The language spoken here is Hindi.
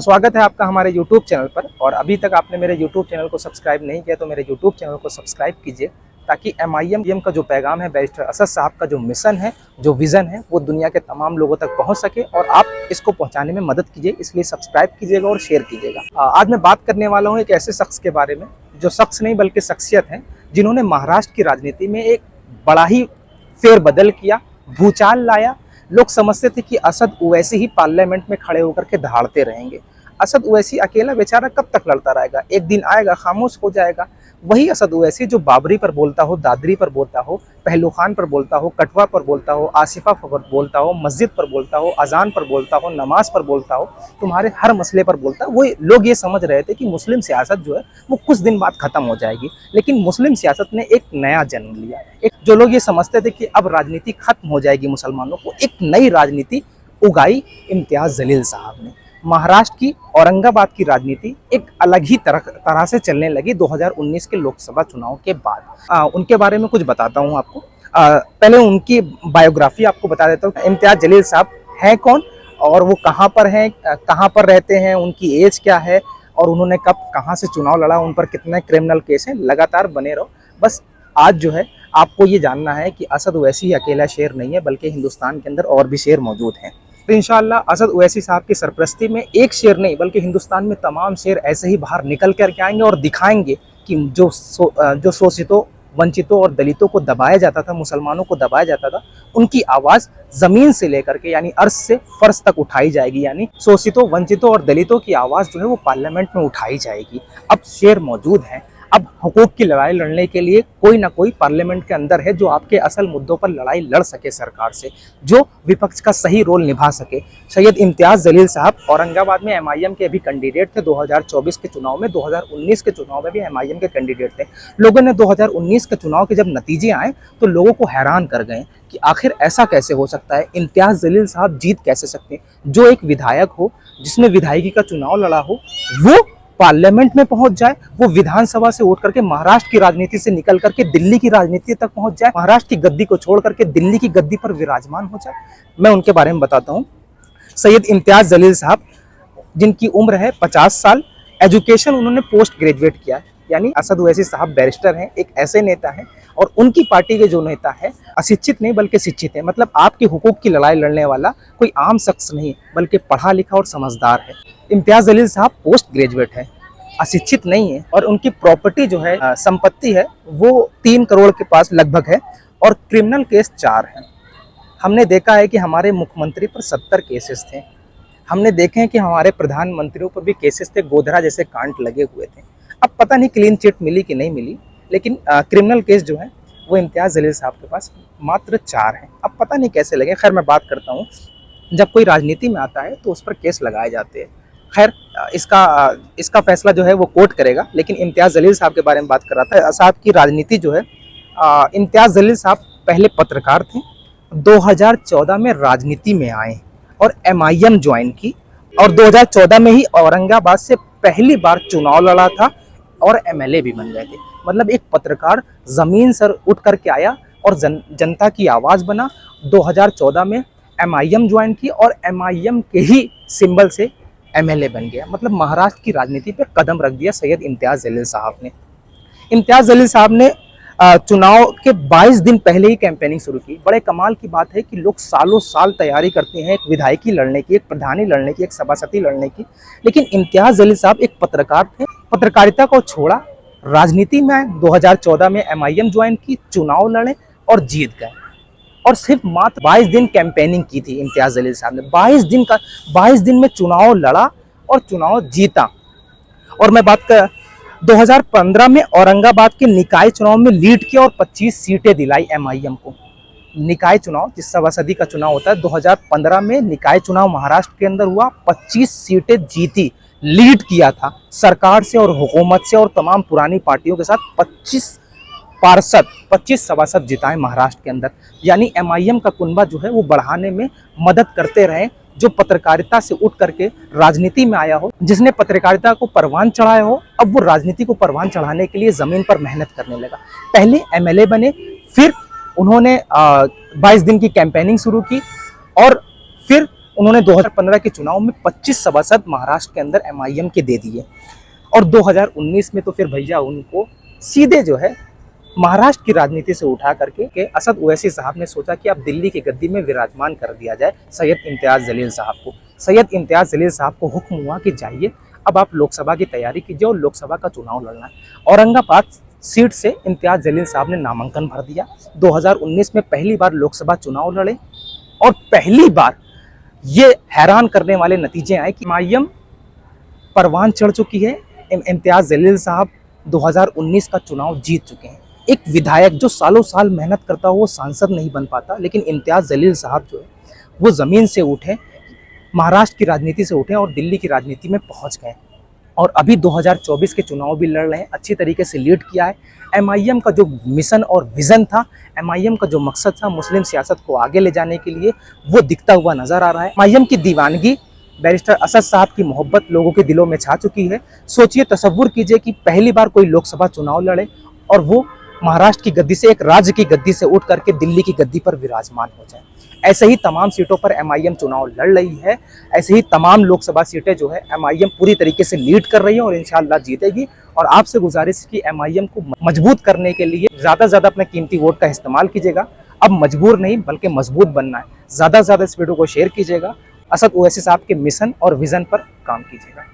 स्वागत है आपका हमारे YouTube चैनल पर। और अभी तक आपने मेरे YouTube चैनल को सब्सक्राइब नहीं किया तो मेरे YouTube चैनल को सब्सक्राइब कीजिए, ताकि MIM का जो पैगाम है, बैरिस्टर असद साहब का जो मिशन है, जो विज़न है, वो दुनिया के तमाम लोगों तक पहुंच सके और आप इसको पहुंचाने में मदद कीजिए। इसलिए सब्सक्राइब कीजिएगा और शेयर कीजिएगा। आज मैं बात करने वाला हूँ एक ऐसे शख्स के बारे में, जो शख्स नहीं बल्कि शख्सियत है, जिन्होंने महाराष्ट्र की राजनीति में एक बड़ा ही फेरबदल किया, भूचाल लाया। लोग समझते थे कि असद ओवैसी ही पार्लियामेंट में खड़े होकर के दहाड़ते रहेंगे। असद ओवैसी अकेला बेचारा कब तक लड़ता रहेगा, एक दिन आएगा खामोश हो जाएगा। वही असद ओवैसी जो बाबरी पर बोलता हो, दादरी पर बोलता हो, पहलू खान पर बोलता हो, कटवा पर बोलता हो, आसिफा पर बोलता हो, मस्जिद पर बोलता हो, अजान पर बोलता हो, नमाज पर बोलता हो, तुम्हारे हर मसले पर बोलता हो। वो लोग ये समझ रहे थे कि मुस्लिम सियासत जो है वो कुछ दिन बाद खत्म हो जाएगी, लेकिन मुस्लिम सियासत ने एक नया जन्म लिया। जो लोग ये समझते थे कि अब राजनीति खत्म हो जाएगी मुसलमानों को, एक नई राजनीति उगाई इम्तियाज जलील साहब ने। महाराष्ट्र की औरंगाबाद की राजनीति एक अलग ही तरह से चलने लगी 2019 के लोकसभा चुनाव के बाद। उनके बारे में कुछ बताता हूँ आपको। पहले उनकी बायोग्राफी आपको बता देता हूँ। इम्तियाज जलील साहब हैं कौन और वो कहाँ पर हैं, कहाँ पर रहते हैं, उनकी एज क्या है और उन्होंने कब कहाँ से चुनाव लड़ा, उन पर कितने क्रिमिनल केस हैं। लगातार बने रहो। बस आज जो है आपको ये जानना है कि असद ओवैसी ही अकेला शेर नहीं है, बल्कि हिंदुस्तान के अंदर और भी शेर मौजूद हैं। तो इंशाअल्लाह असद ओवैसी साहब की सरपरस्ती में एक शेर नहीं बल्कि हिंदुस्तान में तमाम शेर ऐसे ही बाहर निकल कर के आएंगे और दिखाएंगे कि जो शोषितों, वंचितों और दलितों को दबाया जाता था, मुसलमानों को दबाया जाता था, उनकी आवाज़ ज़मीन से लेकर के यानी अर्श से फर्श तक उठाई जाएगी। यानी शोषितों, वंचितों और दलितों की आवाज़ जो है वो पार्लियामेंट में उठाई जाएगी। अब शेर मौजूद हैं। अब हुकूक की लड़ाई लड़ने के लिए कोई ना कोई पार्लियामेंट के अंदर है जो आपके असल मुद्दों पर लड़ाई लड़ सके सरकार से, जो विपक्ष का सही रोल निभा सके। सैयद इम्तियाज जलील साहब औरंगाबाद में MIM के अभी कैंडिडेट थे 2024 के चुनाव में। 2019 के चुनाव में भी MIM के कैंडिडेट थे। लोगों ने 2019 के चुनाव के जब नतीजे आए तो लोगों को हैरान कर गए कि आखिर ऐसा कैसे हो सकता है, इम्तियाज जलील साहब जीत कैसे सकते हैं। जो एक विधायक हो, जिसने विधायकी का चुनाव लड़ा हो, वो पार्लियामेंट में पहुंच जाए, वो विधानसभा से उठ करके महाराष्ट्र की राजनीति से निकल करके दिल्ली की राजनीति तक पहुंच जाए, महाराष्ट्र की गद्दी को छोड़ करके दिल्ली की गद्दी पर विराजमान हो जाए। मैं उनके बारे में बताता हूं। सैयद इम्तियाज जलील साहब, जिनकी उम्र है 50 साल, एजुकेशन उन्होंने पोस्ट ग्रेजुएट किया है। यानी असद ओवैसी साहब बैरिस्टर हैं, एक ऐसे नेता हैं और उनकी पार्टी के जो नेता है अशिक्षित नहीं बल्कि शिक्षित है। मतलब आपके हुकूक की लड़ाई लड़ने वाला कोई आम शख्स नहीं बल्कि पढ़ा लिखा और समझदार है। इम्तियाज जलील साहब पोस्ट ग्रेजुएट है, अशिक्षित नहीं है और उनकी प्रॉपर्टी जो है, संपत्ति है, वो 3 करोड़ के पास लगभग है और क्रिमिनल केस 4 हैं। हमने देखा है कि हमारे मुख्यमंत्री पर 70 केसेस थे। हमने देखे हैं कि हमारे प्रधानमंत्रियों पर भी केसेस थे, गोधरा जैसे कांड लगे हुए थे। अब पता नहीं क्लीन चिट मिली कि नहीं मिली, लेकिन क्रिमिनल केस जो है वो इम्तियाज जलील साहब के पास मात्र 4 हैं। अब पता नहीं कैसे लगे। खैर मैं बात करता हूँ, जब कोई राजनीति में आता है तो उस पर केस लगाए जाते हैं। खैर इसका फैसला जो है वो कोर्ट करेगा, लेकिन इम्तियाज जलील साहब के बारे में बात कर रहा था। साहब की राजनीति जो है, इम्तियाज जलील साहब पहले पत्रकार थे, 2014 में राजनीति में आए और MIM ज्वाइन की और 2014 में ही औरंगाबाद से पहली बार चुनाव लड़ा था और MLA भी बन गए थे। मतलब एक पत्रकार जमीन से उठ करके आया और जनता की आवाज़ बना। 2014 में MIM ज्वाइन की और MIM के ही सिंबल से MLA बन गया। मतलब महाराष्ट्र की राजनीति पर कदम रख दिया सैयद इम्तियाज जलील साहब ने। इम्तियाज जलील साहब ने चुनाव के 22 दिन पहले ही कैंपेनिंग शुरू की। बड़े कमाल की बात है कि लोग सालों साल तैयारी करते हैं एक विधायकी लड़ने की, एक प्रधानी लड़ने की, एक सभापति लड़ने की, लेकिन इम्तियाज जलील साहब एक पत्रकार थे। पत्रकारिता को छोड़ा, राजनीति में आए, 2014 में MIM ज्वाइन की, चुनाव लड़े और जीत गए। और सिर्फ मात्र 22 दिन कैंपेनिंग की थी इम्तियाज जलील साहब ने। 22 दिन में चुनाव लड़ा और चुनाव जीता। और मैं बात कर 2015 में औरंगाबाद के निकाय चुनाव में लीड किया और 25 सीटें दिलाई MIM को। निकाय चुनाव, जिस सभासदी का चुनाव होता है, 2015 में निकाय चुनाव महाराष्ट्र के अंदर हुआ, 25 सीटें जीती, लीड किया था सरकार से और हुकूमत से और तमाम पुरानी पार्टियों के साथ। 25 सभासद जिताए महाराष्ट्र के अंदर। यानी MIM का कुनबा जो है वो बढ़ाने में मदद करते रहे, जो पत्रकारिता से उठ करके राजनीति में आया हो, जिसने पत्रकारिता को परवान चढ़ाया हो, अब वो राजनीति को परवान चढ़ाने के लिए जमीन पर मेहनत करने लगा। पहले MLA बने, फिर उन्होंने 22 दिन की कैंपेनिंग शुरू की और फिर उन्होंने 2015 के चुनाव में 25 सभासद महाराष्ट्र के अंदर एमआईएम के दे दिए और 2019 में तो फिर भैया उनको सीधे जो है महाराष्ट्र की राजनीति से उठा करके के असद ओवैसी साहब ने सोचा कि अब दिल्ली की गद्दी में विराजमान कर दिया जाए सैयद इम्तियाज़ जलील साहब को। सैयद इम्तियाज़ जलील साहब को हुक्म हुआ कि जाइए अब आप लोकसभा की तैयारी कीजिए और लोकसभा का चुनाव लड़ना है। औरंगाबाद सीट से इम्तियाज़ जलील साहब ने नामांकन भर दिया। 2019 में पहली बार लोकसभा चुनाव लड़े और पहली बार ये हैरान करने वाले नतीजे आए कि एमआईएम परवान चढ़ चुकी है। इम्तियाज़ जलील साहब 2019 का चुनाव जीत चुके हैं। एक विधायक जो सालों साल मेहनत करता हो वो सांसद नहीं बन पाता, लेकिन इम्तियाज़ जलील साहब जो है वो ज़मीन से उठे, महाराष्ट्र की राजनीति से उठे और दिल्ली की राजनीति में पहुंच गए और अभी 2024 के चुनाव भी लड़ रहे हैं। अच्छी तरीके से लीड किया है। एमआईएम का जो मिशन और विज़न था, एमआईएम का जो मकसद था मुस्लिम सियासत को आगे ले जाने के लिए, वो दिखता हुआ नज़र आ रहा है। एमआईएम की दीवानगी, बैरिस्टर असद साहब की मोहब्बत लोगों के दिलों में छा चुकी है। सोचिए, तसव्वुर कीजिए कि पहली बार कोई लोकसभा चुनाव लड़े और वो महाराष्ट्र की गद्दी से, एक राज्य की गद्दी से उठ करके दिल्ली की गद्दी पर विराजमान हो जाए। ऐसे ही तमाम सीटों पर एमआईएम चुनाव लड़ रही है। ऐसे ही तमाम लोकसभा सीटें जो है एमआईएम पूरी तरीके से लीड कर रही है और इंशाअल्लाह जीतेगी। और आपसे गुजारिश की एमआईएम को मजबूत करने के लिए ज़्यादा से ज़्यादा अपने कीमती वोट का इस्तेमाल कीजिएगा। अब मजबूर नहीं बल्कि मजबूत बनना है। ज़्यादा से ज़्यादा इस वीडियो को शेयर कीजिएगा। असद ओवैसी साहब के मिशन और विज़न पर काम कीजिएगा।